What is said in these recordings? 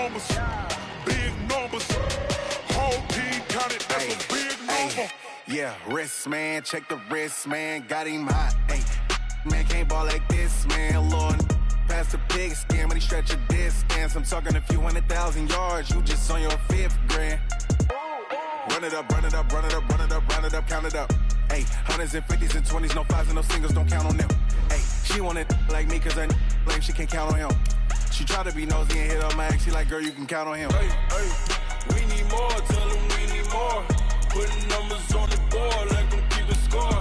numbers, big numbers. Whole team counted, that's a big number. Yeah, wrist, man, check the wrist, man, got him hot. Hey, man, can't ball like this, man, Lord. Past the pig skin when he stretch a distance. I'm talking a few 100,000 yards, you just on your 5th grand. Run it up, run it up, run it up, run it up, run it up, count it up. Hey, hundreds and 50s and 20s, no 5s and no singles, don't count on them. Hey, she want it like me cause her blame, she can't count on him. She try to be nosy and hit up my ex, she like, girl, you can count on him. Hey, we need more, tell them we need more. Putting numbers on the board, like them keep a score.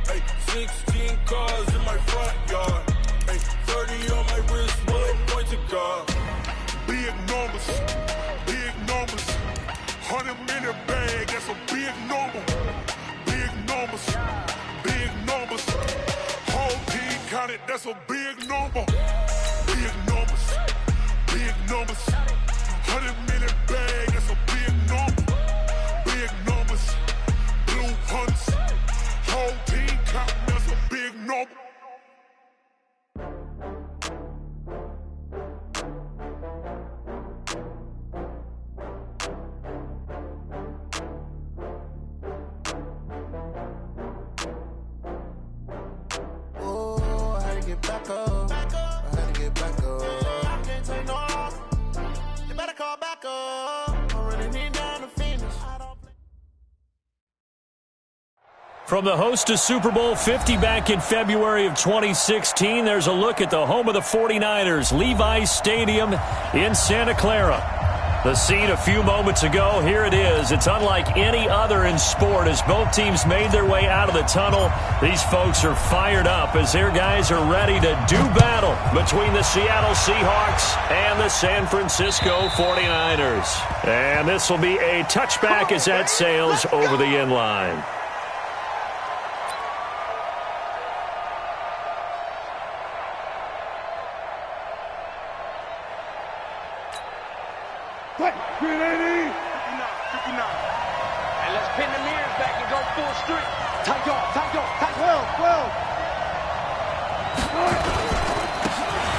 Hey, 16 cars in my front yard. Hey, 30 on my wrist, bullet point to God. Big numbers, big numbers. 100-minute bag, that's a big number. Big numbers, big numbers. Whole team counted, that's a big number. Big numbers, big numbers. 100-minute bag, that's a big number. Big numbers, blue hunts. Whole team counting, that's a big number. Back up. I had to get back up. I can't take no loss. You better call back up. I really need down to finish. From the host to Super Bowl 50 back in February of 2016, there's a look at the home of the 49ers, Levi's Stadium in Santa Clara. The scene a few moments ago, here it is. It's unlike any other in sport as both teams made their way out of the tunnel. These folks are fired up as their guys are ready to do battle between the Seattle Seahawks and the San Francisco 49ers. And this will be a touchback as that sails over the end line. And let's pin the mirrors back and go full street. Tight off. 12.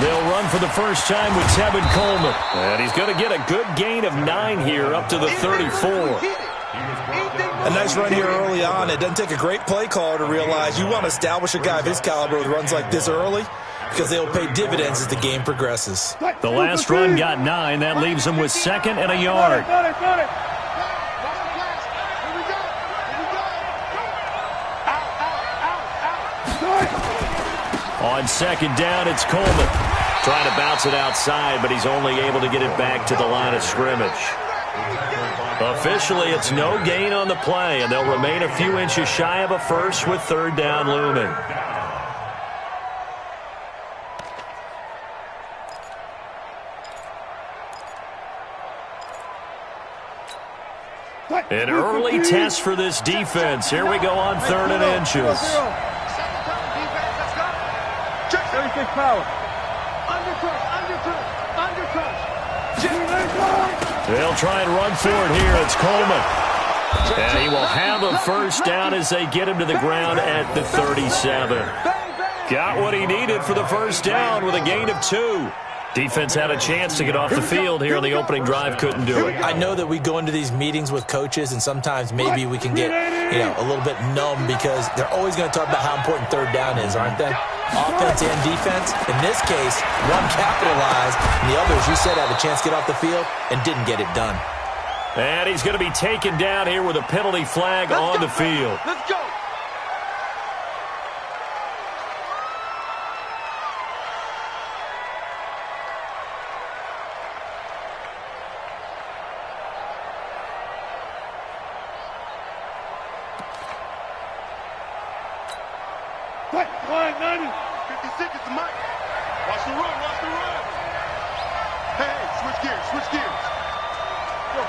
They'll run for the first time with Tevin Coleman. And he's going to get a good gain of 9 here up to the 34. A nice run here early on. It doesn't take a great play caller to realize you want to establish a guy of his caliber with runs like this early because they will pay dividends as the game progresses. The last run got 9. That leaves him with 2nd and a yard. On 2nd down, it's Coleman. Trying to bounce it outside, but he's only able to get it back to the line of scrimmage. Officially, it's no gain on the play, and they'll remain a few inches shy of a first with 3rd down looming. An early test for this defense. Here we go on 3rd and inches. 36 power. Undercut. They'll try and run for it here. It's Coleman. And he will have a first down as they get him to the ground at the 37. Got what he needed for the first down with a gain of 2. Defense had a chance to get off the field here on the opening drive, couldn't do it. I know that we go into these meetings with coaches, and sometimes maybe we can get, a little bit numb because they're always going to talk about how important 3rd down is, aren't they? Offense and defense. In this case, one capitalized, and the others, you said, had a chance to get off the field and didn't get it done. And he's going to be taken down here with a penalty flag on the field. Let's go. Line 90. 56 is the mic. Watch the run. Hey, switch gears. Go.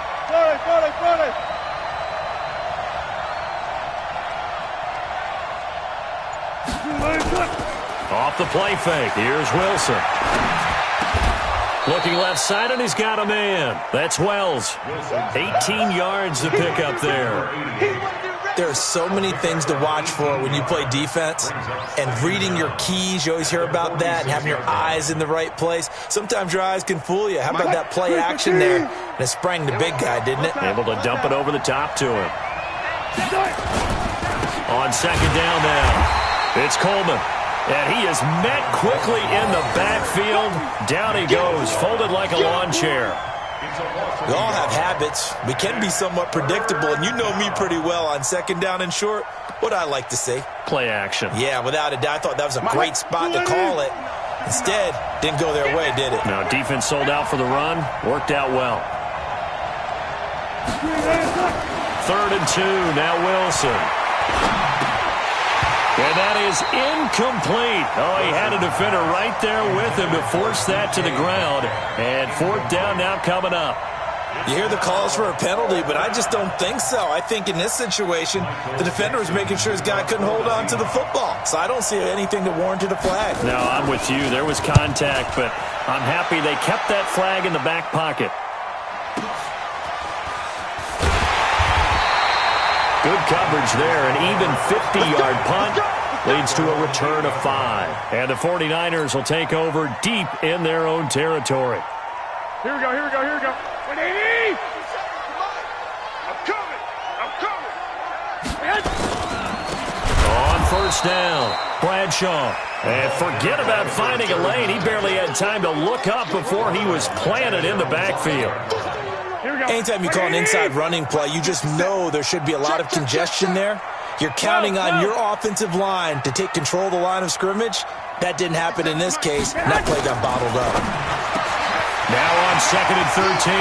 40. Off the play fake. Here's Wilson. Looking left side, and he's got a man. That's Wells. 18 yards to pick up there. There are so many things to watch for when you play defense, and reading your keys, you always hear about that, and having your eyes in the right place. Sometimes your eyes can fool you. How about that play action there? And it sprang the big guy, didn't it? Able to dump it over the top to him. On second down now, it's Coleman. And he is met quickly in the backfield. Down he goes, folded like a lawn chair. We all have habits. We can be somewhat predictable, and you know me pretty well on second down and short. What I like to see. Play action. Yeah, without a doubt. I thought that was a great spot to call it. Instead, didn't go their way, did it? Now, defense sold out for the run. Worked out well. 3rd and 2. Now Wilson. And that is incomplete. Oh, he had a defender right there with him to force that to the ground. And 4th down now coming up. You hear the calls for a penalty, but I just don't think so. I think in this situation, the defender was making sure his guy couldn't hold on to the football. So I don't see anything that warranted a flag. No, I'm with you. There was contact, but I'm happy they kept that flag in the back pocket. Good coverage there. An even 50-yard punt leads to a return of 5. And the 49ers will take over deep in their own territory. Here we go, here we go, here we go. 180! I'm coming! On first down, Bradshaw. And forget about finding a lane. He barely had time to look up before he was planted in the backfield. Anytime you call an inside running play, you just know there should be a lot of congestion there. You're counting on your offensive line to take control of the line of scrimmage. That didn't happen in this case, and that play got bottled up. Now on 2nd and 13,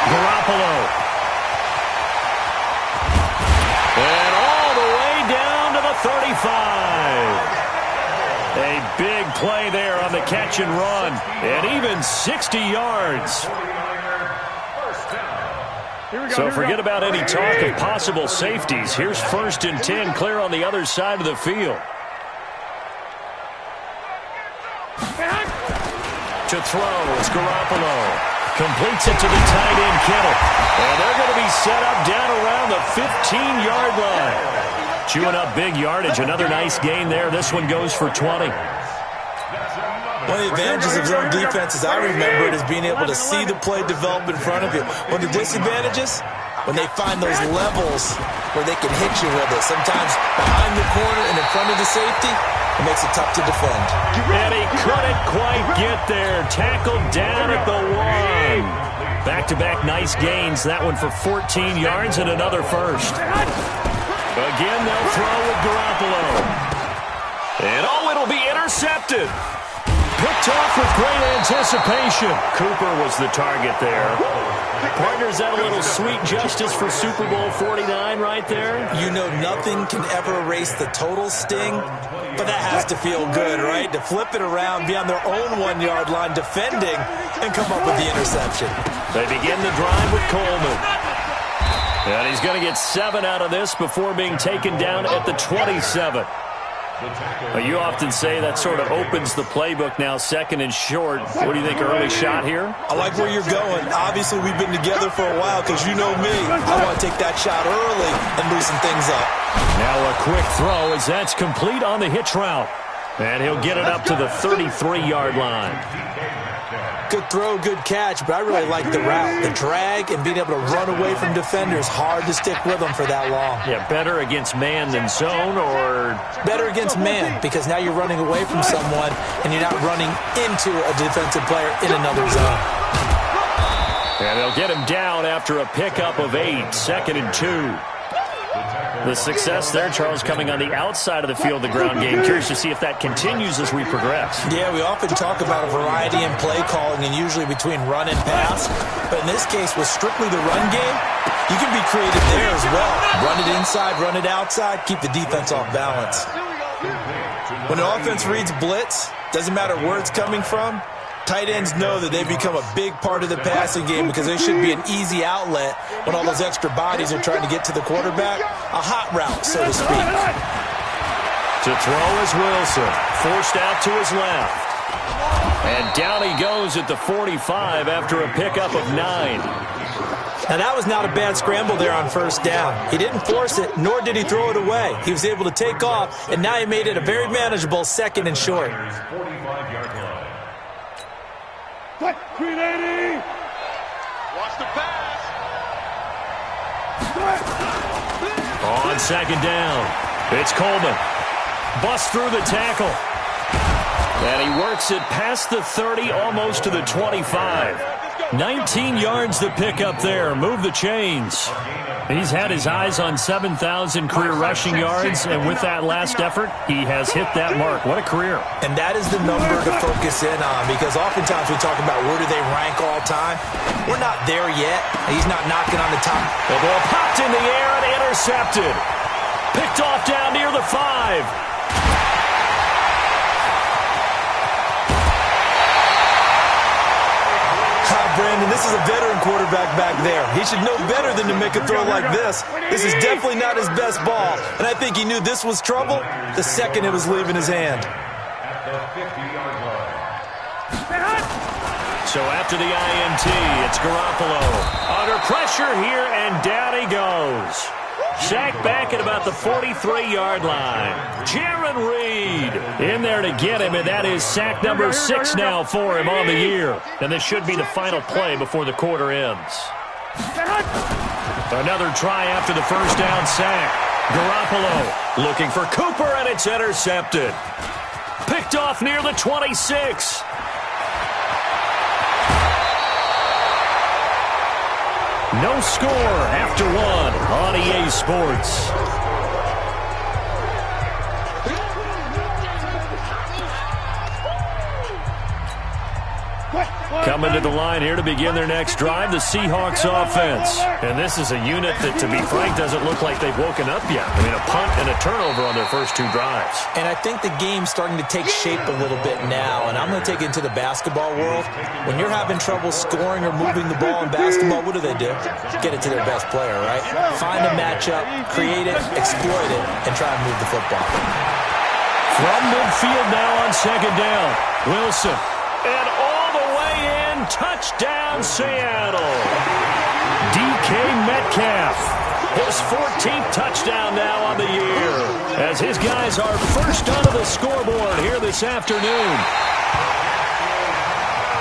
Garoppolo. And all the way down to the 35. A big play there on the catch and run, and even 60 yards. So forget about any talk of possible safeties. Here's 1st and 10, clear on the other side of the field. To throw is Garoppolo. Completes it to the tight end, Kittle. And they're going to be set up down around the 15-yard line. Chewing up big yardage. Another nice gain there. This one goes for 20. One of the advantages of zone defense, as I remember it, is being able to see the play develop in front of you. One of the disadvantages, when they find those levels where they can hit you with it. Sometimes behind the corner and in front of the safety, it makes it tough to defend. And he couldn't quite get there. Tackled down at the 1. Back-to-back nice gains. That one for 14 yards and another first. Again, they'll throw with Garoppolo. And it'll be intercepted. Picked off with great anticipation. Cooper was the target there. Partners, that a little sweet justice for Super Bowl 49 right there? You know nothing can ever erase the total sting, but that has to feel good, right? To flip it around, be on their own 1-yard line defending, and come up with the interception. They begin the drive with Coleman. And he's going to get 7 out of this before being taken down at the 27. You often say that sort of opens the playbook now, 2nd and short. What do you think, early shot here? I like where you're going. Obviously, we've been together for a while because you know me. I want to take that shot early and loosen things up. Now a quick throw as that's complete on the hitch route. And he'll get it up to the 33-yard line. Good throw, good catch, but I really like the route. The drag and being able to run away from defenders, hard to stick with them for that long. Yeah, better against man than zone, or? Better against man, because now you're running away from someone and you're not running into a defensive player in another zone. And they'll get him down after a pickup of 8, 2nd and 2. The success there, Charles, coming on the outside of the field, the ground game. Curious to see if that continues as we progress. Yeah, we often talk about a variety in play calling and usually between run and pass. But in this case, with strictly the run game, you can be creative there as well. Run it inside, run it outside, keep the defense off balance. When the offense reads blitz, doesn't matter where it's coming from, tight ends know that they become a big part of the passing game because they should be an easy outlet when all those extra bodies are trying to get to the quarterback. A hot route, so to speak. To throw is Wilson. Forced out to his left. And down he goes at the 45 after a pickup of 9. Now, that was not a bad scramble there on first down. He didn't force it, nor did he throw it away. He was able to take off, and now he made it a very manageable 2nd and short. 45-yard line. 380. Watch the pass. On 2nd down, it's Coleman. Busts through the tackle. And he works it past the 30, almost to the 25. 19 yards to pick up there. Move the chains. He's had his eyes on 7,000 career rushing yards, and with that last effort, he has hit that mark. What a career. And that is the number to focus in on, because oftentimes we talk about where do they rank all time. We're not there yet. He's not knocking on the top. The ball popped in the air and intercepted. Picked off down near the 5. Brandon, this is a veteran quarterback back there. He should know better than to make a throw like this. This is definitely not his best ball, and I think he knew this was trouble the second it was leaving his hand. So after the INT, it's Garoppolo. Under pressure here, and down he goes. Sacked back at about the 43-yard line. Jaron Reed in there to get him, and that is sack number 6 now for him on the year. And this should be the final play before the quarter ends. Another try after the first down sack. Garoppolo looking for Cooper, and it's intercepted. Picked off near the 26. No score after 1 on EA Sports. Coming to the line here to begin their next drive, the Seahawks offense. And this is a unit that, to be frank, doesn't look like they've woken up yet. I mean, a punt and a turnover on their first 2 drives. And I think the game's starting to take shape a little bit now, and I'm going to take it into the basketball world. When you're having trouble scoring or moving the ball in basketball, what do? Get it to their best player, right? Find a matchup, create it, exploit it, and try and move the football. From midfield now on 2nd down, Wilson. And all the way in, touchdown Seattle. DK Metcalf, his 14th touchdown now on the year, as his guys are first onto the scoreboard here this afternoon.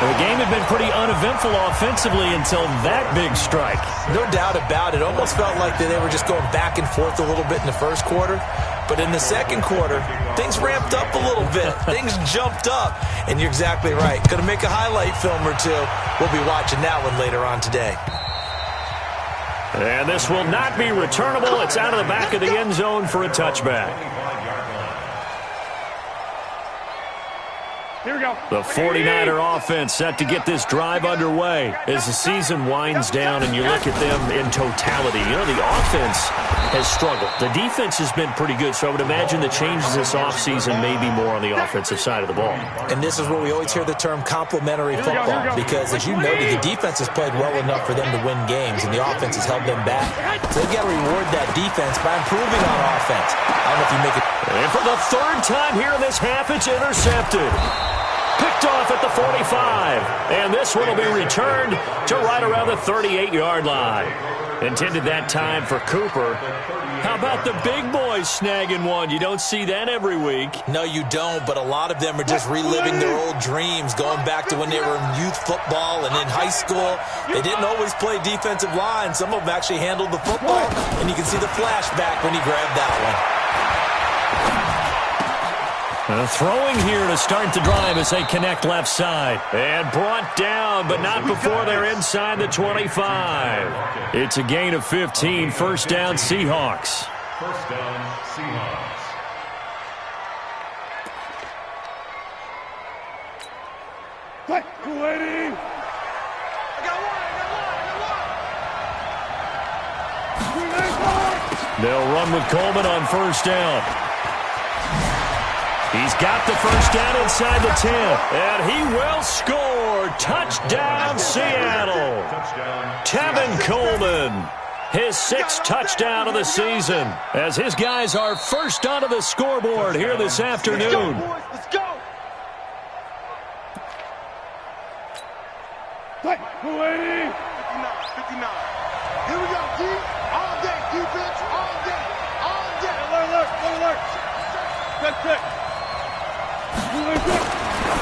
The game had been pretty uneventful offensively until that big strike. No doubt about it. Almost felt like they were just going back and forth a little bit in the first quarter. But in the second quarter, things ramped up a little bit. Things jumped up. And you're exactly right. Going to make a highlight film or 2. We'll be watching that one later on today. And this will not be returnable. It's out of the back of the end zone for a touchback. Here we go. The 49er offense set to get this drive underway as the season winds down and you look at them in totality. You know, the offense has struggled. The defense has been pretty good, so I would imagine the changes this offseason may be more on the offensive side of the ball. And this is where we always hear the term complementary football, because as you noted, the defense has played well enough for them to win games, and the offense has held them back. So they've got to reward that defense by improving on offense. I don't know if you make it. And for the 3rd time here in this half, it's intercepted. Picked off at the 45. And this one will be returned to right around the 38-yard line. Intended that time for Cooper. How about the big boys snagging one? You don't see that every week. No, you don't, but a lot of them are just reliving their old dreams, going back to when they were in youth football and in high school. They didn't always play defensive line. Some of them actually handled the football, and you can see the flashback when he grabbed that one. Throwing here to start the drive as they connect left side. And brought down, but not before they're inside the 25. It's a gain of 15. First down, Seahawks. First down, Seahawks. Play, 280. They'll run with Coleman on first down. He's got the first down inside the 10. And he will score. Touchdown, Seattle. Tevin Coleman, his 6th touchdown of the season, as his guys are first onto the scoreboard here this afternoon. Let's go. 280. 59. Here we go, D. All day, defense, all day, all day. Look. Quick.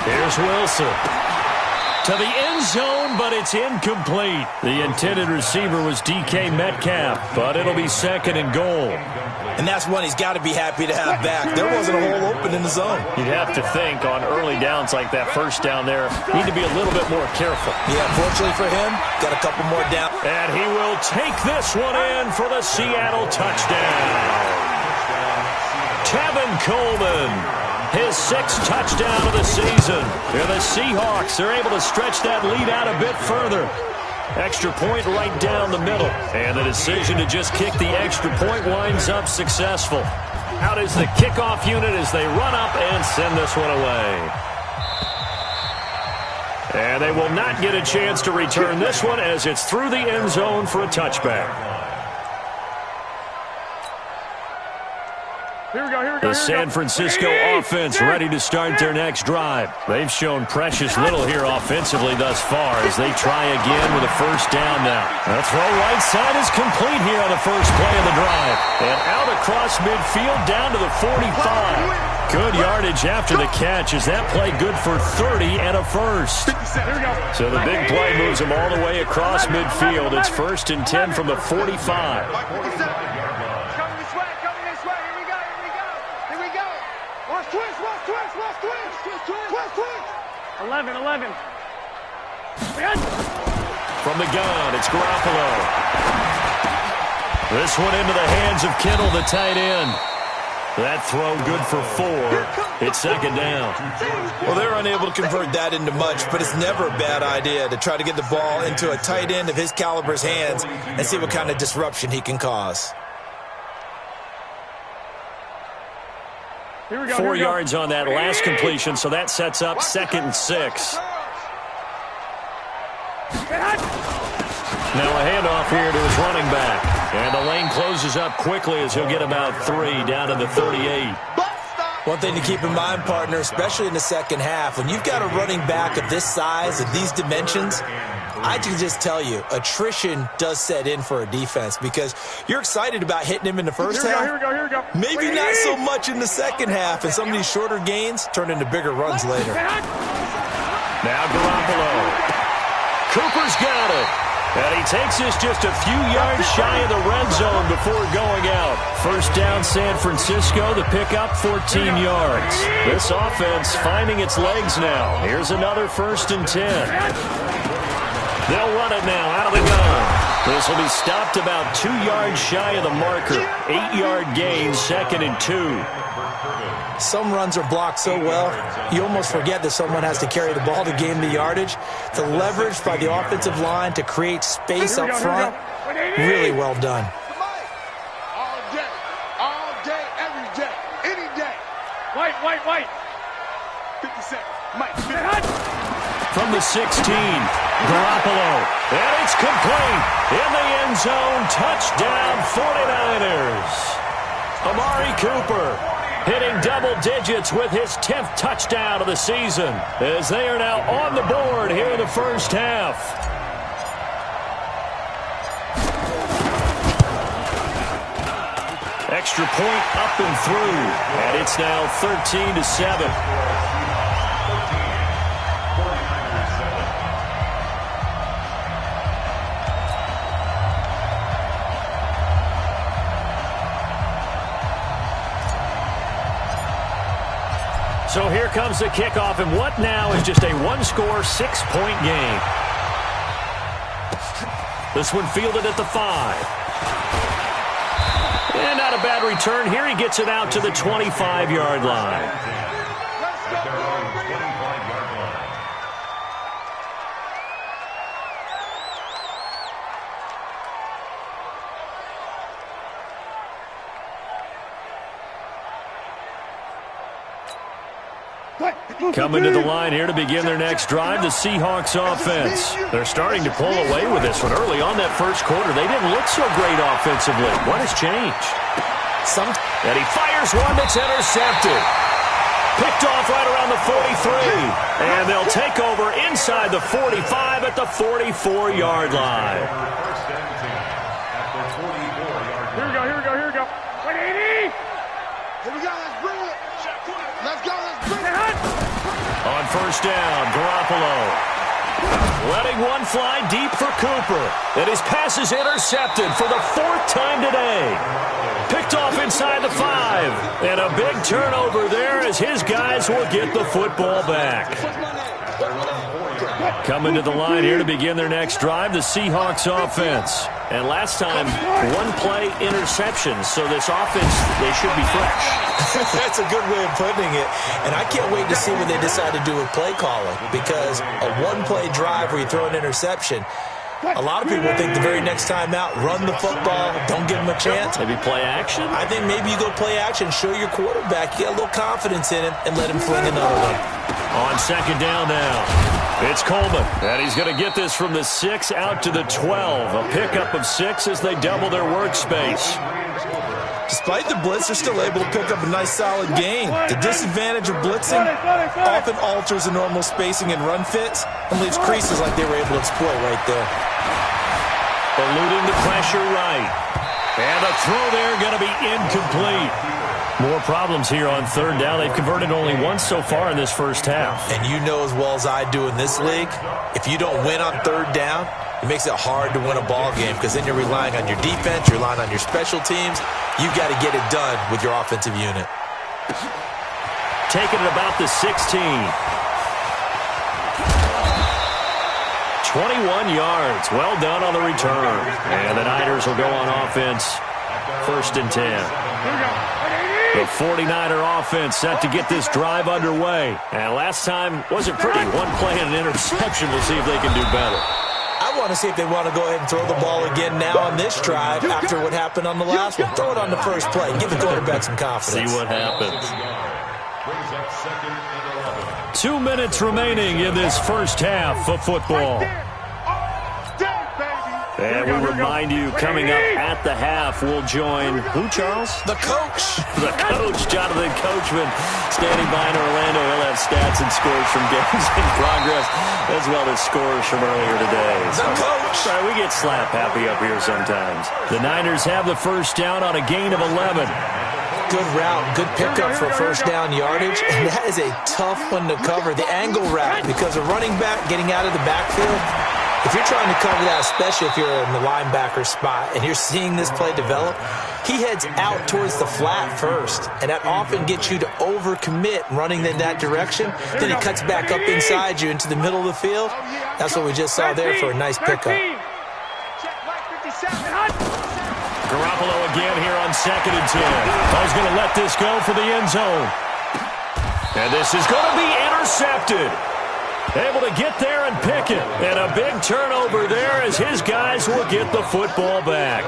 Here's Wilson. To the end zone, but it's incomplete. The intended receiver was DK Metcalf, but it'll be 2nd and goal. And that's one he's got to be happy to have back. There wasn't a hole open in the zone. You'd have to think on early downs like that first down there, need to be a little bit more careful. Yeah, fortunately for him, got a couple more down. And he will take this one in for the Seattle touchdown. Tevin Coleman, his 6th touchdown of the season. And the Seahawks are able to stretch that lead out a bit further. Extra point right down the middle. And the decision to just kick the extra point winds up successful. Out is the kickoff unit as they run up and send this one away. And they will not get a chance to return this one as it's through the end zone for a touchback. The San Francisco offense ready to start their next drive. They've shown precious little here offensively thus far as they try again with a first down now. The throw right side is complete here on the first play of the drive. And out across midfield down to the 45. Good yardage after the catch as that play good for 30 and a first. So the big play moves them all the way across midfield. It's 1st and 10 from the 45. Twist. 11. From the gun, it's Garoppolo. This one into the hands of Kittle, the tight end. That throw good for 4. It's 2nd down. Well, they're unable to convert that into much, but it's never a bad idea to try to get the ball into a tight end of his caliber's hands and see what kind of disruption he can cause. 4 yards on that last completion, so that sets up 2nd and 6. Now a handoff here to his running back. And the lane closes up quickly as he'll get about 3 down to the 38. One thing to keep in mind, partner, especially in the second half, when you've got a running back of this size, of these dimensions, I can just tell you, attrition does set in for a defense because you're excited about hitting him in the first half. Here we go. Maybe not so much in the second half, and some of these shorter gains turn into bigger runs later. Now Garoppolo. Cooper's got it. And he takes this just a few yards shy of the red zone before going out. First down, San Francisco. The pickup, 14 yards. This offense finding its legs now. Here's another 1st and 10. They'll run it now out of the gun. This will be stopped about 2 yards shy of the marker. 8-yard gain, 2nd and 2. Some runs are blocked so well, you almost forget that someone has to carry the ball to gain the yardage. The leverage by the offensive line to create space up front, really well done. All day, every day, any day. White. 50 seconds. Mike, From the 16, Garoppolo. And it's complete. In the end zone, touchdown 49ers. Amari Cooper hitting double digits with his 10th touchdown of the season as they are now on the board here in the first half. Extra point up and through, and it's now 13-7. So here comes the kickoff, and what now is just a one-score, 6-point game. This one fielded at the 5. And not a bad return. Here he gets it out to the 25-yard line. Coming to the line here to begin their next drive, the Seahawks offense. They're starting to pull away with this one. Early on that first quarter, they didn't look so great offensively. What has changed? And he fires one that's intercepted. Picked off right around the 43. And they'll take over inside the 45 at the 44-yard line. we go. 180. Here we go, let's bring it. Let's go, let's bring it. On first down, Garoppolo letting one fly deep for Cooper. And his pass is intercepted for the 4th time today. Picked off inside the 5. And a big turnover there as his guys will get the football back. Coming to the line here to begin their next drive, the Seahawks offense. And last time, one-play interception. So this offense, they should be fresh. That's a good way of putting it. And I can't wait to see what they decide to do with play calling. Because a one-play drive where you throw an interception, a lot of people think the very next time out, run the football, don't give them a chance. Maybe play action? I think maybe you go play action, show your quarterback, you get a little confidence in him, and let him fling another one. On second down now. It's Coleman, and he's going to get this from the 6 out to the 12. A pickup of 6 as they double their workspace. Despite the blitz, they're still able to pick up a nice, solid gain. The disadvantage of blitzing often alters the normal spacing and run fits and leaves creases like they were able to exploit right there. Eluding the pressure right. And a throw there going to be incomplete. More problems here on third down. They've converted only once so far in this first half. And you know as well as I do in this league, if you don't win on third down, it makes it hard to win a ball game because then you're relying on your defense, you're relying on your special teams. You've got to get it done with your offensive unit. Taking it about the 16. 21 yards. Well done on the return. And the Niners will go on offense. 1st and 10. The 49er offense set to get this drive underway. And last time wasn't pretty. One play and an interception. We'll see if they can do better. I want to see if they want to go ahead and throw the ball again now on this drive after what happened on the last one. Throw it on the first play. Give the quarterback some confidence. See what happens. 2 minutes remaining in this first half of football. And we remind you, coming up at the half, we'll join who, Charles? The coach. The coach, Jonathan Coachman, standing by in Orlando. He'll have stats and scores from games in progress, as well as scores from earlier today. The coach. Sorry, we get slap happy up here sometimes. The Niners have the first down on a gain of 11. Good route, good pickup for first down yardage, and that is a tough one to cover. The angle route, because a running back getting out of the backfield, if you're trying to cover that, especially if you're in the linebacker spot and you're seeing this play develop, he heads out towards the flat first, and that often gets you to overcommit running in that direction. Then he cuts back up inside you into the middle of the field. That's what we just saw there for a nice pickup. Garoppolo again here on 2nd and 10. He's going to let this go for the end zone. And this is going to be intercepted. Able to get there and pick it. And a big turnover there as his guys will get the football back.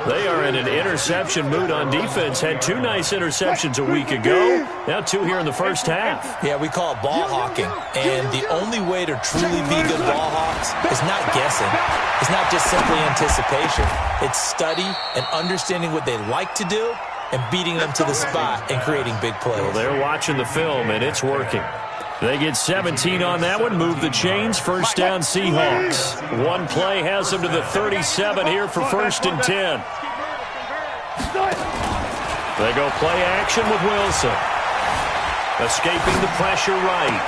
They are in an interception mood on defense. Had 2 nice interceptions a week ago. Now 2 here in the first half. Yeah, we call it ball hawking. And the only way to truly be good ball hawks is not guessing. It's not just simply anticipation. It's study and understanding what they like to do and beating them to the spot and creating big plays. Well, they're watching the film, and it's working. They get 17 on that one, move the chains, first down Seahawks. One play has them to the 37 here for 1st and 10. They go play action with Wilson. Escaping the pressure right.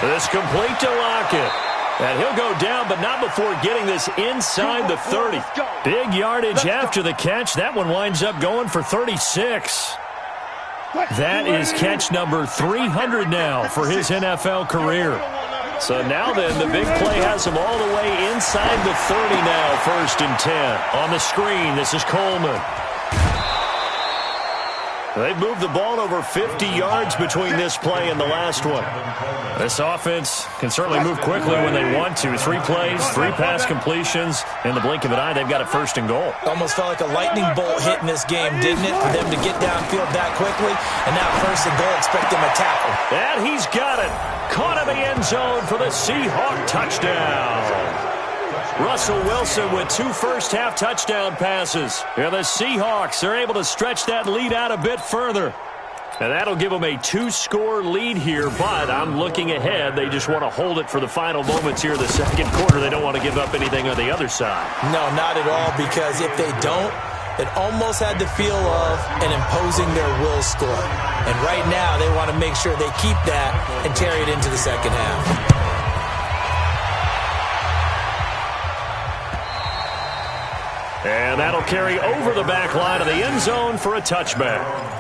This complete to Lockett. And he'll go down, but not before getting this inside the 30. Big yardage after the catch. That one winds up going for 36. That is catch number 300 now for his NFL career. So now then, the big play has him all the way inside the 30 now, 1st and 10. On the screen, this is Coleman. They've moved the ball over 50 yards between this play and the last one. This offense can certainly move quickly when they want to. 3 plays, 3 pass completions. In the blink of an eye, they've got a 1st and goal. Almost felt like a lightning bolt hit in this game, didn't it? For them to get downfield that quickly. And now 1st and goal, expect them to tackle. And he's got it. Caught in the end zone for the Seahawk touchdown. Russell Wilson with 2 first-half touchdown passes. And the Seahawks are able to stretch that lead out a bit further. And that'll give them a 2-score lead here, but I'm looking ahead. They just want to hold it for the final moments here in the second quarter. They don't want to give up anything on the other side. No, not at all, because if they don't, It almost had the feel of an imposing their will score. And right now, they want to make sure they keep that and carry it into the second half. And that'll carry over the back line of the end zone for a touchback.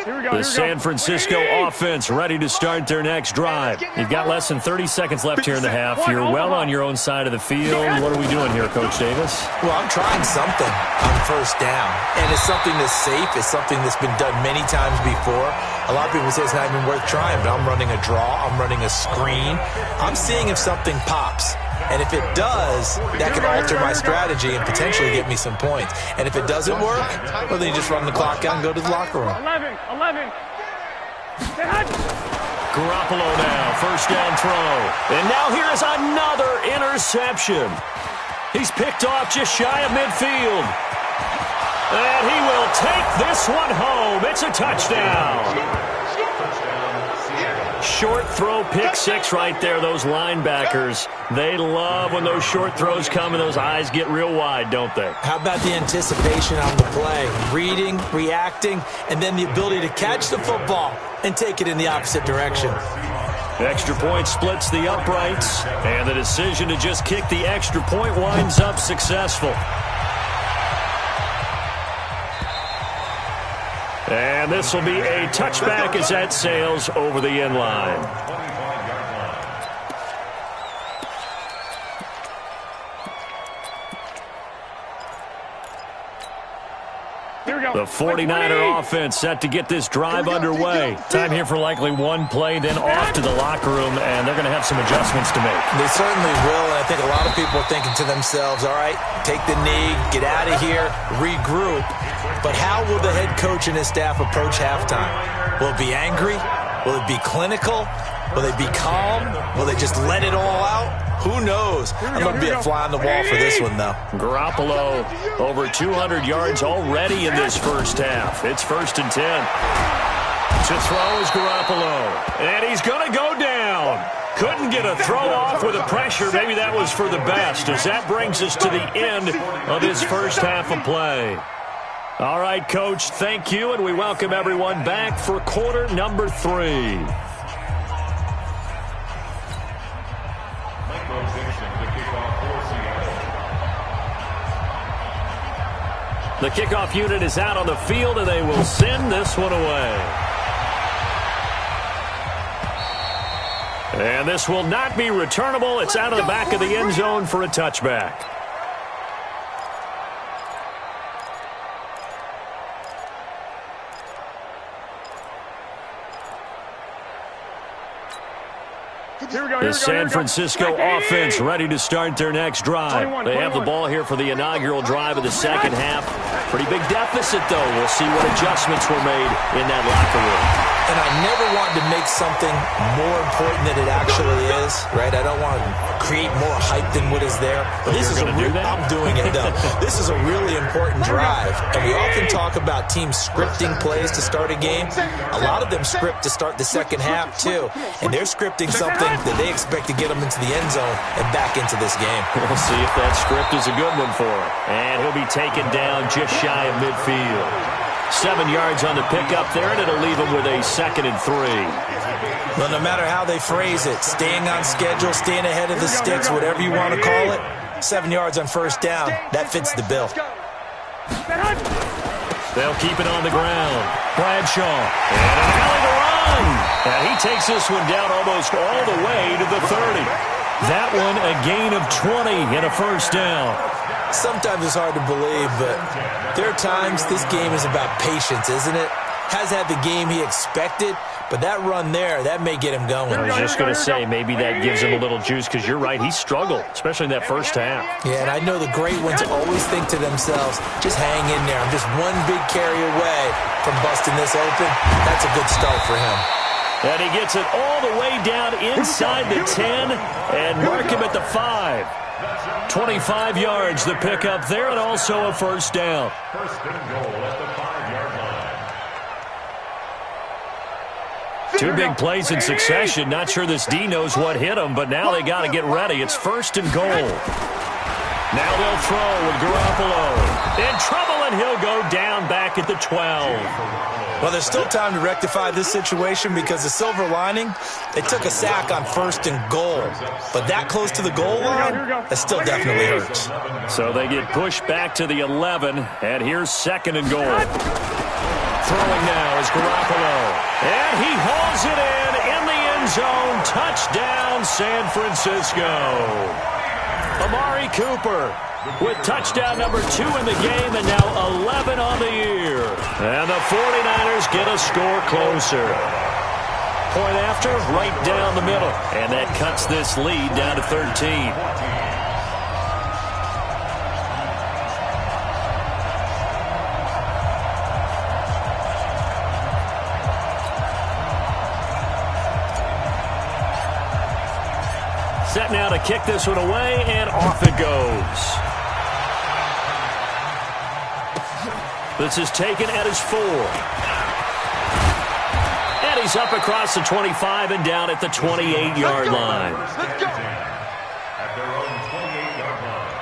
The San Francisco offense ready to start their next drive. You've got less than 30 seconds left here in the half. You're well on your own side of the field. What are we doing here, Coach Davis? Well, I'm trying something on first down. And it's something that's safe. It's something that's been done many times before. A lot of people say it's not even worth trying, but I'm running a draw. I'm running a screen. I'm seeing if something pops. And if it does, that could alter my strategy and potentially get me some points. And if it doesn't work, well, then you just run the clock out and go to the locker room. 11. Garoppolo now, first down throw. And now here is another interception. He's picked off just shy of midfield. And he will take this one home. It's a touchdown. Short throw, pick six right there. Those linebackers, they love when those short throws come and those eyes get real wide, don't they? How about the anticipation on the play? Reading, reacting, and then the ability to catch the football and take it in the opposite direction. Extra point splits the uprights, and the decision to just kick the extra point winds up successful. And this will be a touchback as that sails over the end line. The 49er offense set to get this drive underway. Time here for likely one play, then off to the locker room, and they're going to have some adjustments to make. They certainly will, and I think a lot of people are thinking to themselves, all right, take the knee, get out of here, regroup. But how will the head coach and his staff approach halftime? Will it be angry? Will it be clinical? Will they be calm? Will they just let it all out? Who knows? I'm going to be a fly on the wall for this one, though. Garoppolo over 200 yards already in this first half. It's 1st and 10. To throw is Garoppolo. And he's going to go down. Couldn't get a throw off with the pressure. Maybe that was for the best, as that brings us to the end of his first half of play. All right, Coach, thank you, and we welcome everyone back for quarter number 3. The kickoff unit is out on the field, and they will send this one away. And this will not be returnable. It's out of the back of the end zone for a touchback. The San Francisco offense ready to start their next drive. They have the ball here for the inaugural drive of the second half. Pretty big deficit, though. We'll see what adjustments were made in that locker room. And I never wanted to make something more important than it actually is, right? I don't want to create more hype than what is there. But this is I'm doing it, though. This is a really important drive. And we often talk about teams scripting plays to start a game. A lot of them script to start the second half, too. And they're scripting something that they expect to get them into the end zone and back into this game. We'll see if that script is a good one for him. And he'll be taken down just shy of midfield. 7 yards on the pickup there, and it'll leave him with a 2nd and 3. Well, no matter how they phrase it, staying on schedule, staying ahead of the sticks, whatever you want to call it, 7 yards on first down, that fits the bill. They'll keep it on the ground. Bradshaw, and an alley to run. And he takes this one down almost all the way to the 30. That one a gain of 20 and a first down. Sometimes it's hard to believe, but there are times this game is about patience, isn't it? Has had the game he expected, but that run there, that may get him going. I was just going to say, maybe that gives him a little juice, because you're right, he struggled, especially in that first half. Yeah, and I know the great ones always think to themselves, just hang in there. I'm just one big carry away from busting this open. That's a good start for him. And he gets it all the way down inside the 10 and mark him at the 5. 25 yards, the pickup there, and also a first down. First and goal at the 5-yard line. Two big plays in succession. Not sure this D knows what hit him, but now they got to get ready. It's 1st and goal. Now they'll throw with Garoppolo. In trouble, and he'll go down back at the 12. Well, there's still time to rectify this situation because the silver lining, they took a sack on 1st and goal. But that close to the goal line, that still definitely hurts. So they get pushed back to the 11, and here's 2nd and goal. Throwing now is Garoppolo. And he hauls it in the end zone. Touchdown, San Francisco. Amari Cooper with touchdown number 2 in the game, and now 11 on the year. And the 49ers get a score closer. Point after, right down the middle. And that cuts this lead down to 13. Set now to kick this one away, and off it goes. This is taken at his 4. And he's up across the 25 and down at the 28-yard line. Let's go. At their own 28-yard line.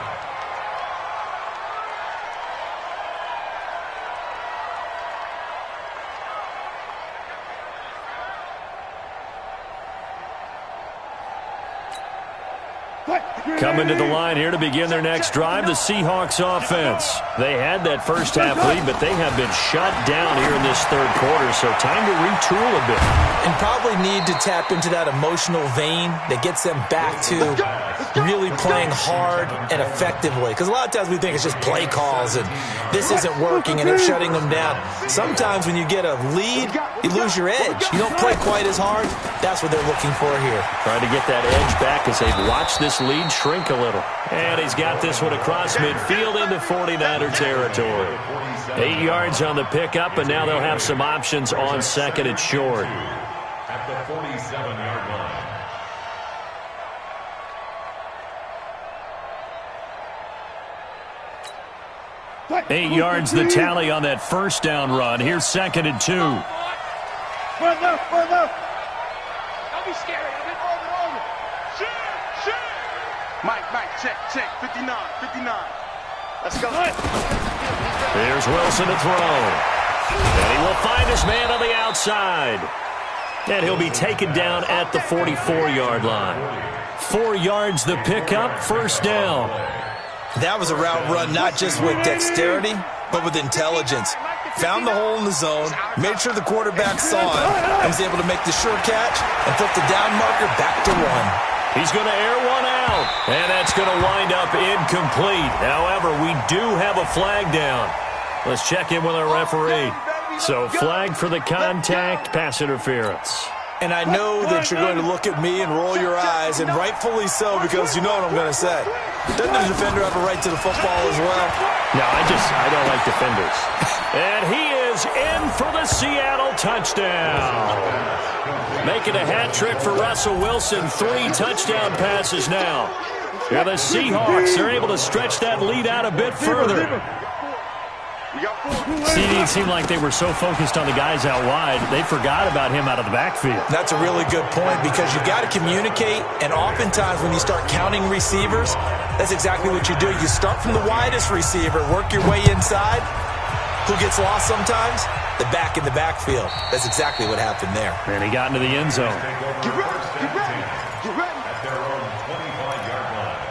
Coming to the line here to begin their next drive, the Seahawks offense. They had that first half lead, but they have been shut down here in this 3rd quarter, so time to retool a bit. And probably need to tap into that emotional vein that gets them back to really playing hard and effectively. Because a lot of times we think it's just play calls and this isn't working and they're shutting them down. Sometimes when you get a lead, you lose your edge. You don't play quite as hard. That's what they're looking for here. Trying to get that edge back as they watch this lead shrink a little. And he's got this one across midfield into 49er territory. 8 yards on the pickup, and now they'll have some options on 2nd and short. At the 47-yard line. 8 yards the tally on that first down run. Here's 2nd and 2. Further. Don't be scary. Mike, check, 59. Let's go. Here's Wilson to throw. And he will find his man on the outside. And he'll be taken down at the 44-yard line. 4 yards the pickup, 1st down. That was a route run not just with dexterity, but with intelligence. Found the hole in the zone, made sure the quarterback saw it, and was able to make the sure catch and flip the down marker back to 1. He's going to air one out, and that's going to wind up incomplete. However, we do have a flag down. Let's check in with our referee. So, flag for the contact, pass interference. And I know that you're going to look at me and roll your eyes, and rightfully so, because you know what I'm going to say. Doesn't the defender have a right to the football as well? No, I don't like defenders. And he is in for the Seattle touchdown. Making a hat trick for Russell Wilson. 3 touchdown passes now. Yeah, the Seahawks are able to stretch that lead out a bit further. It seemed like they were so focused on the guys out wide, they forgot about him out of the backfield. That's a really good point because you've got to communicate, and oftentimes when you start counting receivers, that's exactly what you do. You start from the widest receiver, work your way inside. Who gets lost sometimes? The back in the backfield. That's exactly what happened there. And he got into the end zone. Get ready. At their own 25-yard line.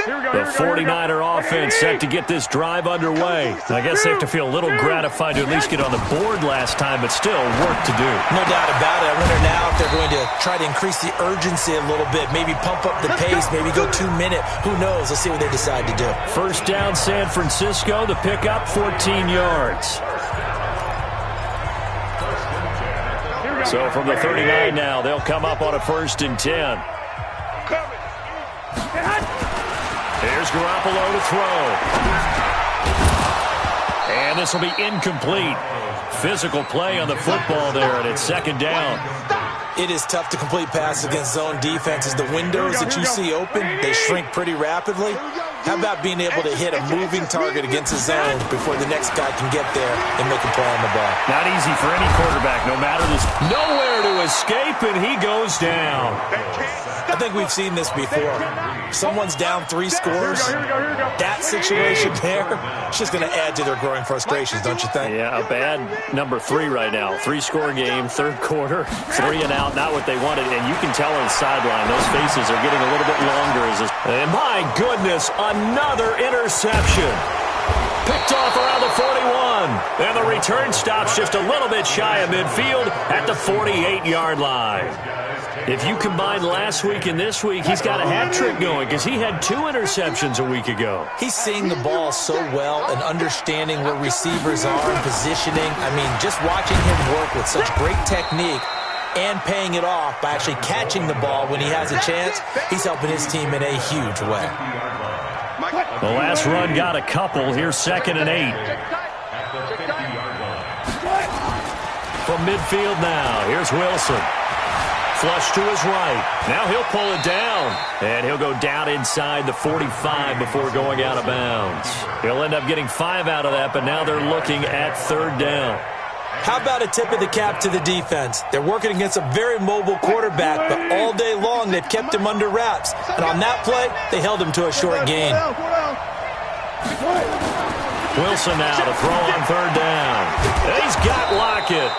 The 49er offense set to get this drive underway. I guess they have to feel a little gratified to at least get on the board last time, but still work to do. No doubt about it. I wonder now if they're going to try to increase the urgency a little bit, maybe pump up the pace, maybe go 2-minute. Who knows? Let's see what they decide to do. First down, San Francisco. The pickup, 14 yards. So from the 39 now, they'll come up on a 1st and 10. Here's Garoppolo to throw. And this will be incomplete. Physical play on the football there, and it's 2nd down. It is tough to complete passes against zone defenses. The windows that you see open, they shrink pretty rapidly. How about being able to hit a moving target against his zone before the next guy can get there and make a play on the ball? Not easy for any quarterback, no matter this. Nowhere to escape, and he goes down. I think we've seen this before. Someone's down 3 scores. That situation there, it's just going to add to their growing frustrations, don't you think? Yeah, a bad number 3 right now. 3-score game, third quarter, 3 and out, not what they wanted. And you can tell on the sideline, those faces are getting a little bit longer. And my goodness, another interception. Picked off around the 41. And the return stops just a little bit shy of midfield at the 48-yard line. If you combine last week and this week, he's got a hat trick going because he had 2 interceptions a week ago. He's seeing the ball so well and understanding where receivers are and positioning. I mean, just watching him work with such great technique and paying it off by actually catching the ball when he has a chance, he's helping his team in a huge way. The last run got a couple. Here's 2nd and 8. From midfield now, here's Wilson. Flush to his right. Now he'll pull it down. And he'll go down inside the 45 before going out of bounds. He'll end up getting 5 out of that, but now they're looking at 3rd down. How about a tip of the cap to the defense? They're working against a very mobile quarterback, but all day long they've kept him under wraps. And on that play, they held him to a short gain. Wilson now to throw on 3rd down. And he's got Lockett.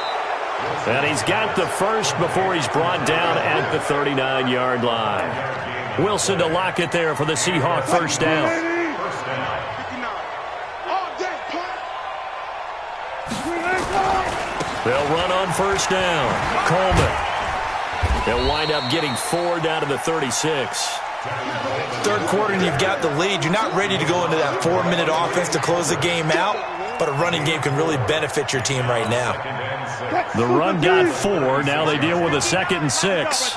And he's got the first before he's brought down at the 39-yard line. Wilson to Lockett there for the Seahawk first down. They'll run on 1st down. Coleman. They'll wind up getting 4 down to the 36. 3rd quarter and you've got the lead. You're not ready to go into that 4-minute offense to close the game out, but a running game can really benefit your team right now. The run got 4. Now they deal with a 2nd and 6.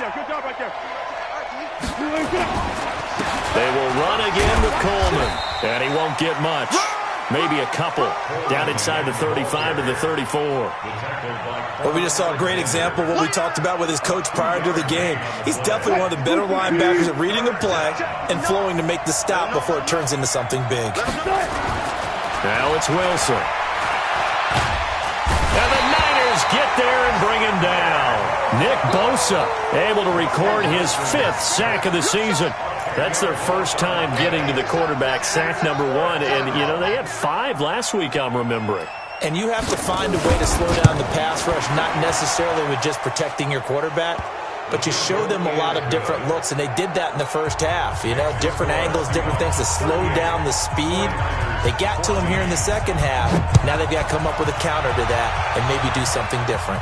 They will run again with Coleman, and he won't get much. Maybe a couple. Down inside the 35 to the 34. Well, we just saw a great example of what we talked about with his coach prior to the game. He's definitely one of the better linebackers at reading a play and flowing to make the stop before it turns into something big. Now it's Wilson. And the Niners get there and bring him down. Nick Bosa able to record his 5th sack of the season. That's their first time getting to the quarterback, sack number 1. And, you know, they had 5 last week, I'm remembering. And you have to find a way to slow down the pass rush, not necessarily with just protecting your quarterback, but you show them a lot of different looks, and they did that in the first half. You know, different angles, different things to slow down the speed. They got to him here in the second half. Now they've got to come up with a counter to that and maybe do something different.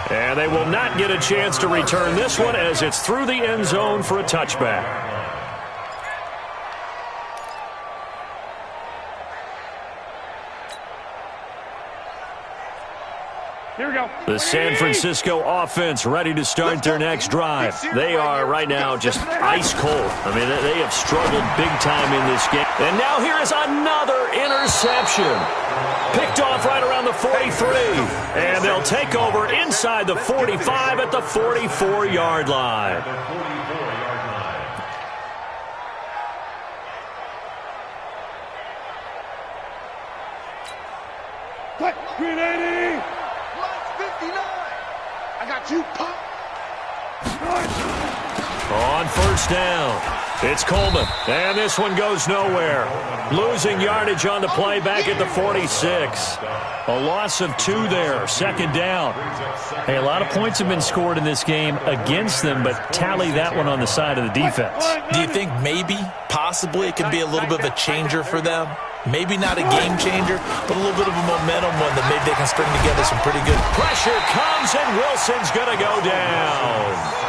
And they will not get a chance to return this one as it's through the end zone for a touchback. Here we go. The San Francisco offense ready to start their next drive. They are right now just ice cold. I mean, they have struggled big time in this game. And now here is another interception. Picked off right around the 43. And they'll take over inside the 45 at the 44-yard line. Green 80. I got you, Pop. On 1st down, it's Coleman. And this one goes nowhere. Losing yardage on the play back at the 46. A loss of 2 there, 2nd down. Hey, a lot of points have been scored in this game against them, but tally that one on the side of the defense. Do you think maybe, possibly, it could be a little bit of a changer for them? Maybe not a game changer, but a little bit of a momentum one that maybe they can string together some pretty good. Pressure comes, and Wilson's going to go down.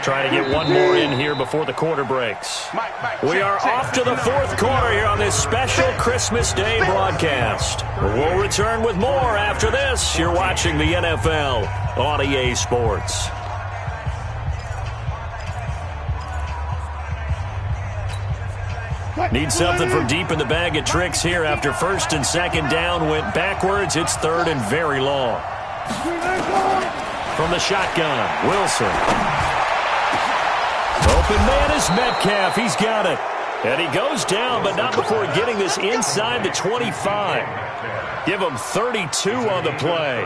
Trying to get one more in here before the quarter breaks. We are off to the 4th quarter here on this special Christmas Day broadcast. We'll return with more after this. You're watching the NFL on EA Sports. Need something from deep in the bag of tricks here after 1st and 2nd down went backwards. It's 3rd and very long. From the shotgun, Wilson. Open man is Metcalf. He's got it. And he goes down, but not before getting this inside the 25. Give him 32 on the play.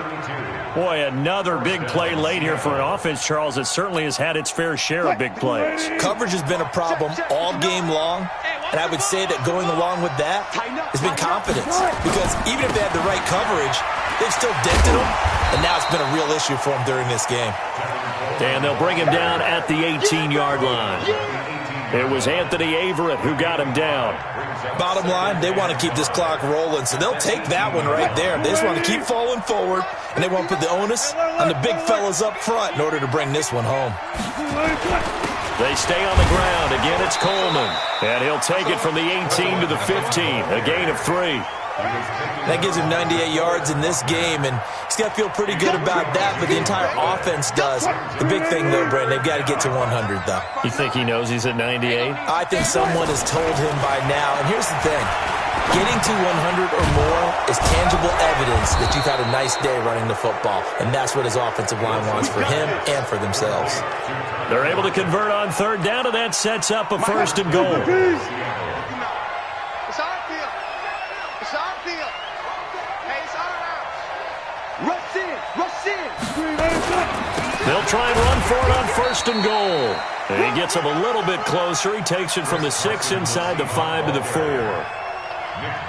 Boy, another big play late here for an offense, Charles, that certainly has had its fair share of big plays. Coverage has been a problem all game long, and I would say that going along with that has been confidence. Because even if they had the right coverage, they've still dented them, and now it's been a real issue for them during this game. And they'll bring him down at the 18-yard line. It was Anthony Averett who got him down. Bottom line, they want to keep this clock rolling, so they'll take that one right there. They just want to keep falling forward, and they want to put the onus on the big fellas up front in order to bring this one home. They stay on the ground. Again, it's Coleman. And he'll take it from the 18 to the 15, a gain of 3. That gives him 98 yards in this game, and he's got to feel pretty good about that, but the entire offense does. The big thing, though, Brent, they've got to get to 100, though. You think he knows he's at 98? I think someone has told him by now, and here's the thing. Getting to 100 or more is tangible evidence that you've had a nice day running the football, and that's what his offensive line wants for him and for themselves. They're able to convert on third down, and that sets up a first and goal. They'll try and run for it on first and goal. And he gets him a little bit closer. He takes it from the 6 inside the 5 to the 4.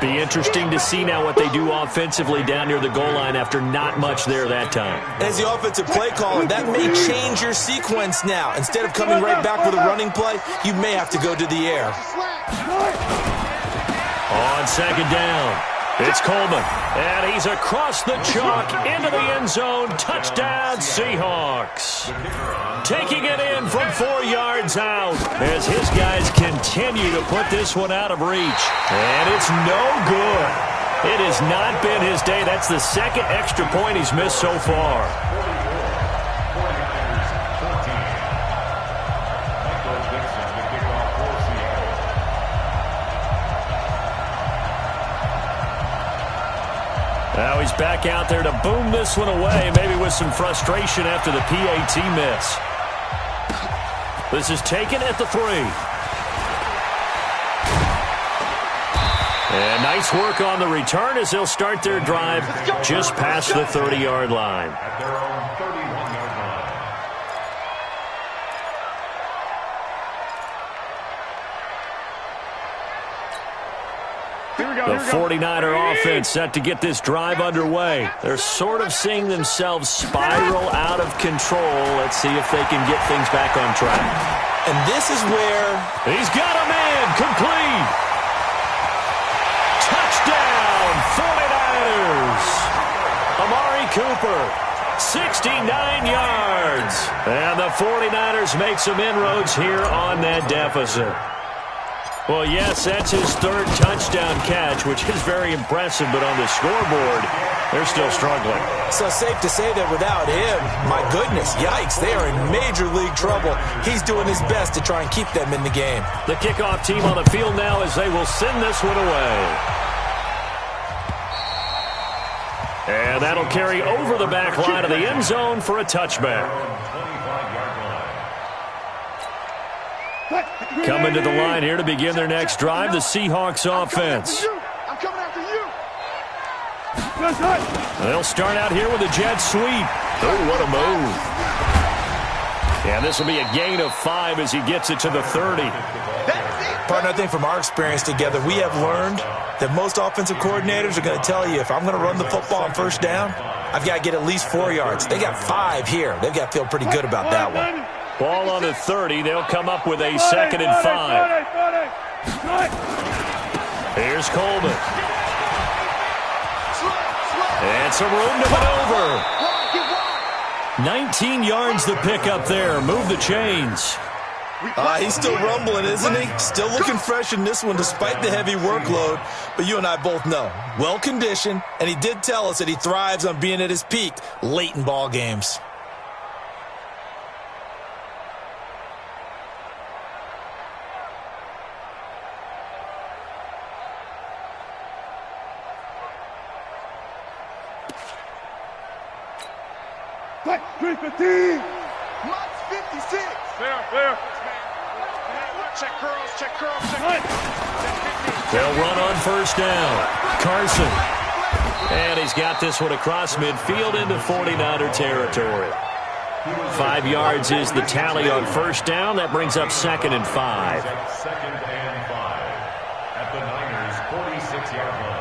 Be interesting to see now what they do offensively down near the goal line after not much there that time. As the offensive play caller, that may change your sequence now. Instead of coming right back with a running play, you may have to go to the air. On second down, it's Coleman. And he's across the chalk into the end zone. Touchdown, Seahawks. Taking it in from 4 yards out as his guys continue to put this one out of reach. And it's no good. It has not been his day. That's the second extra point he's missed so far. Now he's back out there to boom this one away, maybe with some frustration after the PAT miss. This is taken at the 3. And nice work on the return as they'll start their drive just past the 30-yard line. The 49er offense set to get this drive underway. They're sort of seeing themselves spiral out of control. Let's see if they can get things back on track. And this is where... He's got a man complete. Touchdown, 49ers. Amari Cooper, 69 yards. And the 49ers make some inroads here on that deficit. Well, yes, that's his third touchdown catch, which is very impressive, but on the scoreboard, they're still struggling. So safe to say that without him, my goodness, yikes, they are in major league trouble. He's doing his best to try and keep them in the game. The kickoff team on the field now as they will send this one away. And that'll carry over the back line of the end zone for a touchback. Coming to the line here to begin their next drive, the Seahawks offense. I'm coming after you. They'll start out here with a jet sweep. Oh, what a move. And this will be a gain of 5 as he gets it to the 30. Partner, I think from our experience together, we have learned that most offensive coordinators are going to tell you, if I'm going to run the football on first down, I've got to get at least 4 yards. They got 5 here. They've got to feel pretty good about that one. Ball on the 30. They'll come up with a 2nd and 5. Here's Coleman. And some room to maneuver. 19 yards the pick up there. Move the chains. He's still rumbling, isn't he? Still looking fresh in this one despite the heavy workload. But you and I both know, well-conditioned, and he did tell us that he thrives on being at his peak late in ball games. Fight. 315. Mike's 56. Clear. Check curls, check curls, check. They'll run on first down. Carson. And he's got this one across midfield into 49er territory. 5 yards is the tally on first down. That brings up 2nd and 5. Second and 5 at the Niners' 46-yard line.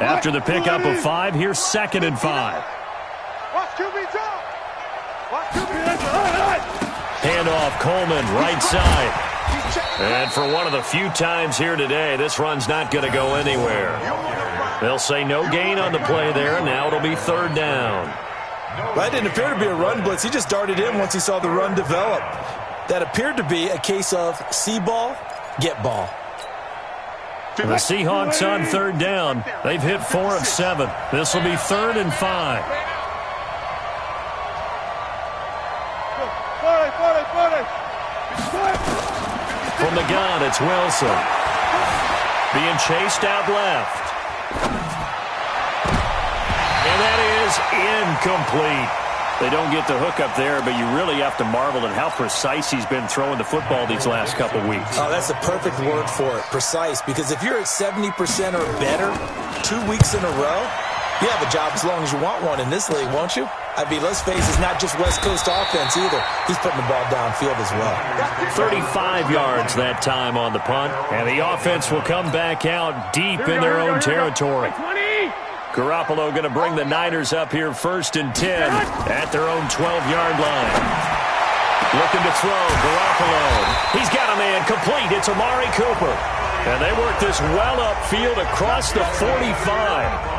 After the pickup of 5, here's 2nd and 5. Watch QB drop. Watch QB drop. Handoff, Coleman, right side. And for one of the few times here today, this run's not going to go anywhere. They'll say no gain on the play there. Now it'll be 3rd down. That didn't appear to be a run blitz. He just darted in once he saw the run develop. That appeared to be a case of see ball, get ball. The Seahawks on 3rd down. They've hit 4 of 7. This will be 3rd and 5. 40. From the gun, it's Wilson. Being chased out left. And that is incomplete. They don't get the hook up there, but you really have to marvel at how precise he's been throwing the football these last couple weeks. Oh, that's the perfect word for it, precise. Because if you're at 70% or better 2 weeks in a row, you have a job as long as you want one in this league, won't you? I mean, let's face it, it's not just West Coast offense either. He's putting the ball downfield as well. 35 yards that time on the punt, and the offense will come back out deep in their own territory. Garoppolo going to bring the Niners up here 1st and 10 at their own 12-yard line. Looking to throw, Garoppolo. He's got a man complete. It's Amari Cooper. And they work this well upfield across the 45.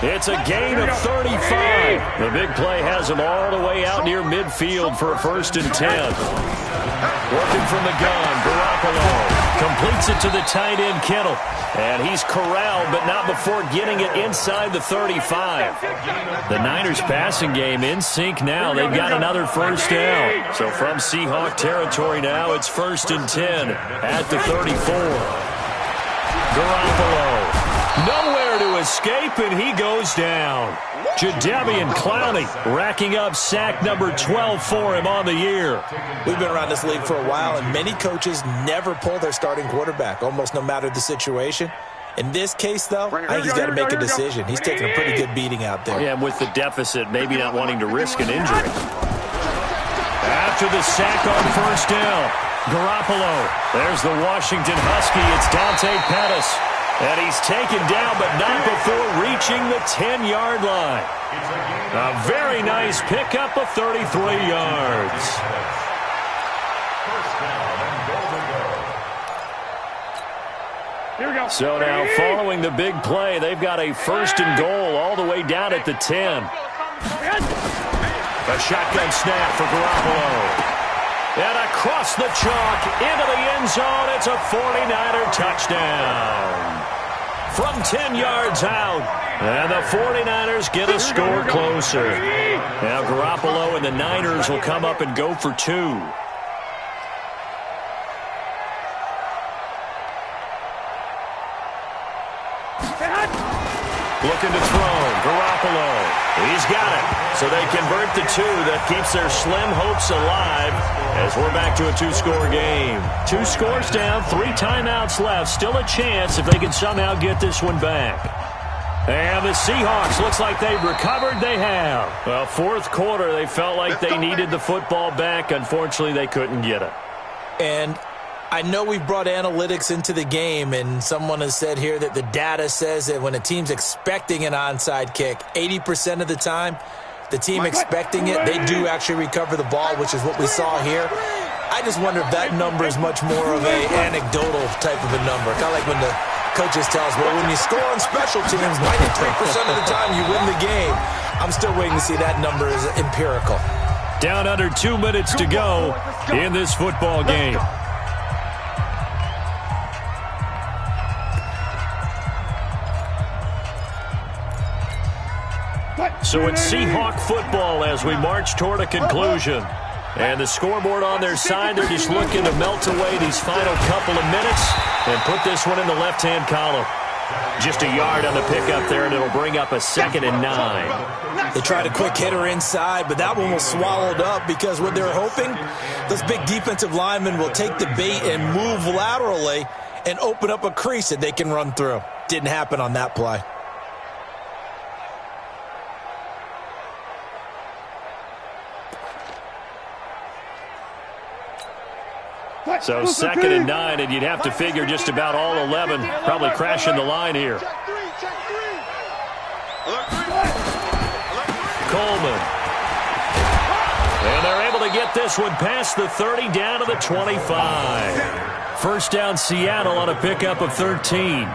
It's a gain of 35. The big play has him all the way out near midfield for a 1st and 10. Working from the gun, Garoppolo completes it to the tight end, Kittle. And he's corralled, but not before getting it inside the 35. The Niners passing game in sync now. They've got another 1st down. So from Seahawk territory now, it's 1st and 10 at the 34. Garoppolo. Nowhere to escape, and he goes down. Jadeveon Clowney racking up sack number 12 for him on the year. We've been around this league for a while, and many coaches never pull their starting quarterback, almost no matter the situation. In this case, though, I think he's got to make a decision. He's taking a pretty good beating out there. Yeah, and with the deficit, maybe not wanting to risk an injury. After the sack on 1st down, Garoppolo. There's the Washington Husky. It's Dante Pettis. And he's taken down, but not before reaching the 10-yard line. A very nice pickup of 33 yards. So now, following the big play, they've got a 1st and goal all the way down at the 10. A shotgun snap for Garoppolo. And across the chalk, into the end zone, it's a 49er touchdown. From 10 yards out, and the 49ers get a score closer. Now Garoppolo and the Niners will come up and go for 2. Looking to throw, Garoppolo. He's got it. So they convert the 2. That keeps their slim hopes alive as we're back to a 2-score game. 2 scores down, 3 timeouts left. Still a chance if they can somehow get this one back. And the Seahawks, looks like they've recovered. They have. Well, 4th quarter, they felt like they needed the football back. Unfortunately, they couldn't get it. And I know we brought analytics into the game, and someone has said here that the data says that when a team's expecting an onside kick, 80% of the time, the team expecting it, they do actually recover the ball, which is what we saw here. I just wonder if that number is much more of an anecdotal type of a number. Kind of like when the coaches tell us, well, when you score on special teams, 93% of the time you win the game. I'm still waiting to see that number is empirical. Down under 2 minutes to go in this football game. So it's Seahawk football as we march toward a conclusion. And the scoreboard on their side, they're just looking to melt away these final couple of minutes and put this one in the left-hand column. Just a yard on the pickup there, and it'll bring up a 2nd and 9. They tried a quick hitter inside, but that one was swallowed up because what they were hoping, those big defensive linemen will take the bait and move laterally and open up a crease that they can run through. Didn't happen on that play. So 2nd and 9, and you'd have to figure just about all 11 probably crashing the line here. Coleman. And they're able to get this one past the 30 down to the 25. First down Seattle on a pickup of 13.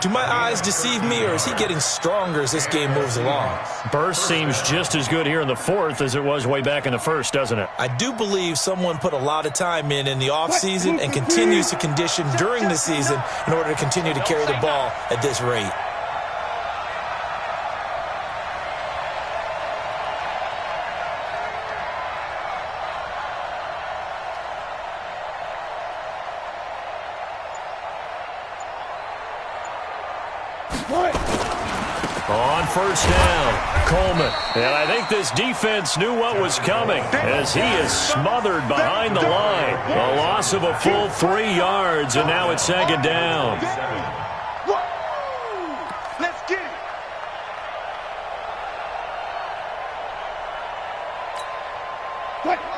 Do my eyes deceive me, or is he getting stronger as this game moves along? Burst seems just as good here in the 4th as it was way back in the 1st, doesn't it? I do believe someone put a lot of time in the offseason and continues to condition during the season in order to continue to carry the ball at this rate. On first down, Coleman. And I think this defense knew what was coming as he is smothered behind the line. A loss of a full 3 yards, and now it's 2nd down. Let's get it.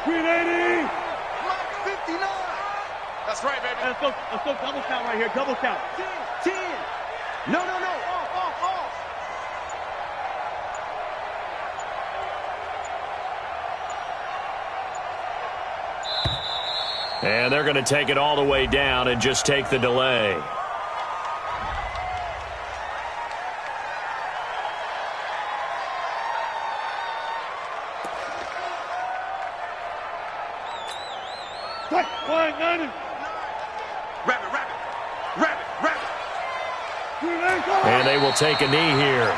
Green 80. 59. That's right, baby. Let's go double count right here. Double count. 10. No. Off. And they're going to take it all the way down and just take the delay. And they will take a knee here.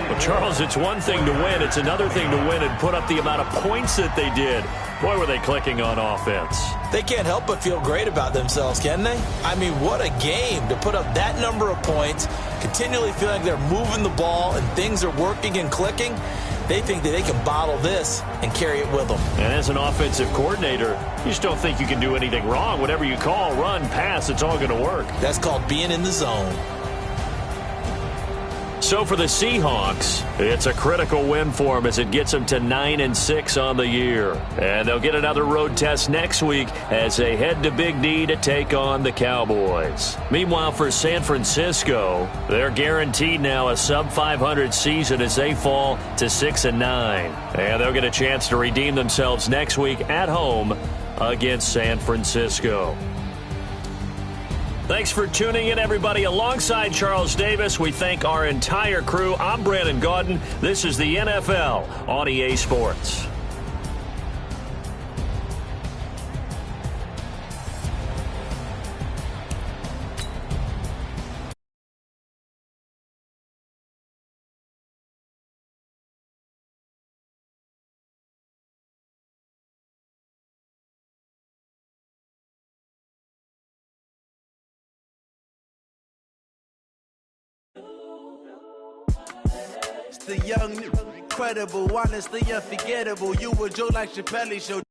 Well, Charles, it's one thing to win. It's another thing to win and put up the amount of points that they did. Boy, were they clicking on offense. They can't help but feel great about themselves, can they? I mean, what a game to put up that number of points, continually feeling like they're moving the ball and things are working and clicking. They think that they can bottle this and carry it with them. And as an offensive coordinator, you just don't think you can do anything wrong. Whatever you call, run, pass, it's all going to work. That's called being in the zone. So for the Seahawks, it's a critical win for them as it gets them to 9-6 on the year. And they'll get another road test next week as they head to Big D to take on the Cowboys. Meanwhile, for San Francisco, they're guaranteed now a sub-500 season as they fall to 6-9. And they'll get a chance to redeem themselves next week at home against San Francisco. Thanks for tuning in, everybody. Alongside Charles Davis, we thank our entire crew. I'm Brandon Gaudin. This is the NFL on EA Sports. The young, incredible, honestly unforgettable. You were Joe like Chappelle Show.